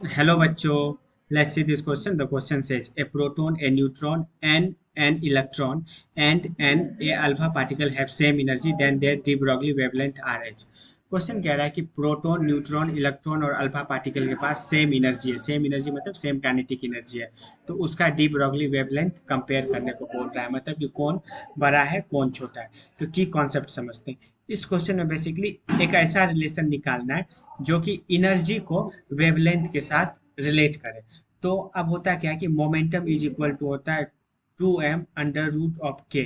Hello बच्चों, let's see this question. The question says a proton, a neutron, and an electron and a alpha particle have same energy, then their de Broglie wavelength are h. Question कह रहा है कि proton, neutron, electron और alpha particle के पास same energy है। Same energy मतलब same kinetic energy है। तो उसका डी ब्रॉगली वेवलेंथ कंपेयर करने को बोल रहा है, मतलब कि कौन बड़ा है कौन छोटा है। तो की कॉन्सेप्ट समझते हैं। इस क्वेश्चन में बेसिकली एक ऐसा रिलेशन निकालना है जो कि एनर्जी को वेवलेंथ के साथ रिलेट करे। तो अब होता क्या है कि मोमेंटम इज इक्वल टू होता है 2m अंडर रूट ऑफ के।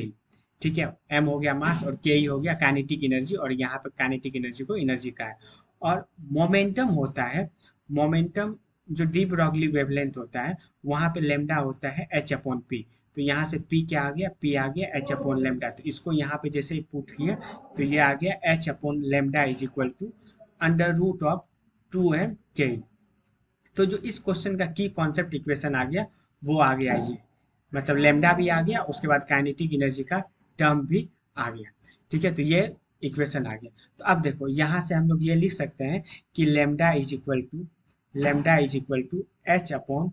ठीक है, m हो गया मास और के हो गया काइनेटिक एनर्जी, और यहाँ पे काइनेटिक एनर्जी को एनर्जी का है। और मोमेंटम होता है, मोमेंटम जो डी ब्रॉगली वेवलेंथ होता है वहां पे लेमडा होता है एच अपॉन पी। तो यहाँ से पी क्या आ गया, पी आ गया एच अपॉन लेमडा। तो इसको यहाँ पे जैसे ही पुट किया तो ये आ गया h upon lambda is equal to under root of 2m के। तो जो इस क्वेश्चन का की कॉन्सेप्ट इक्वेशन आ गया वो आ गया ये, मतलब लेमडा भी आ गया, उसके बाद काइनेटिक एनर्जी का टर्म भी आ गया। ठीक है, तो ये इक्वेशन आ गया। तो अब देखो यहाँ से हम लोग ये लिख सकते हैं कि lambda is equal to h upon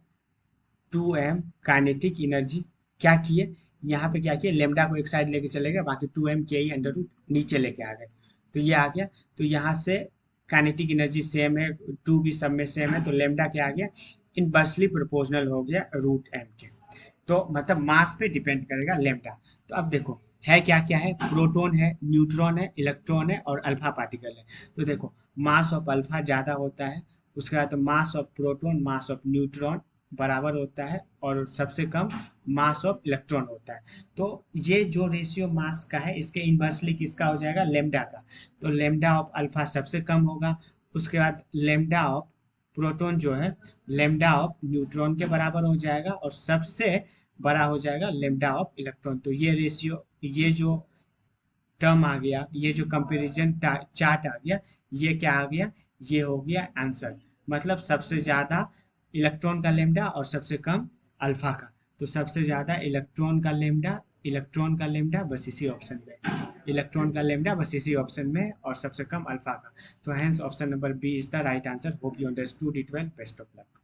2m kinetic energy. क्या किए, यहाँ पे क्या किए, लेमडा को एक साइड लेके चले गए, बाकी 2m के ही अंडर रूट नीचे लेके आ गए। तो ये आ गया। तो यहाँ से काइनेटिक एनर्जी सेम है, टू भी सब में सेम है, तो लेमडा क्या आ गया, इनवर्सली प्रोपोर्शनल हो गया रूट एम के। तो मतलब मास पे डिपेंड करेगा लेमडा। तो अब देखो है क्या क्या है, प्रोटॉन है, न्यूट्रॉन है, इलेक्ट्रॉन है और अल्फा पार्टिकल है। तो देखो मास ऑफ अल्फा ज़्यादा होता है, उसके बाद mass of proton, mass of neutron बराबर होता है, और सबसे कम मास ऑफ इलेक्ट्रॉन होता है। तो ये जो रेशियो मास का है इसके इन्वर्सली किसका हो जाएगा, लेमडा का। तो लेमडा ऑफ अल्फा सबसे कम होगा, उसके बाद लेमडा ऑफ प्रोटॉन जो है लेमडा ऑफ न्यूट्रॉन के बराबर हो जाएगा, और सबसे बड़ा हो जाएगा लेमडा ऑफ इलेक्ट्रॉन। तो ये रेशियो, ये जो टर्म आ गया, ये जो कंपैरिजन चार्ट आ गया, ये क्या आ गया, ये हो गया आंसर। मतलब सबसे ज़्यादा इलेक्ट्रॉन का लेमडा और सबसे कम अल्फा का। तो सबसे ज़्यादा इलेक्ट्रॉन का लेमडा बस इसी ऑप्शन में, इलेक्ट्रॉन का लेमडा बस इसी ऑप्शन में, और सबसे कम अल्फा का। तो hence option number B is the right answer. Hope you understood it well, best of luck.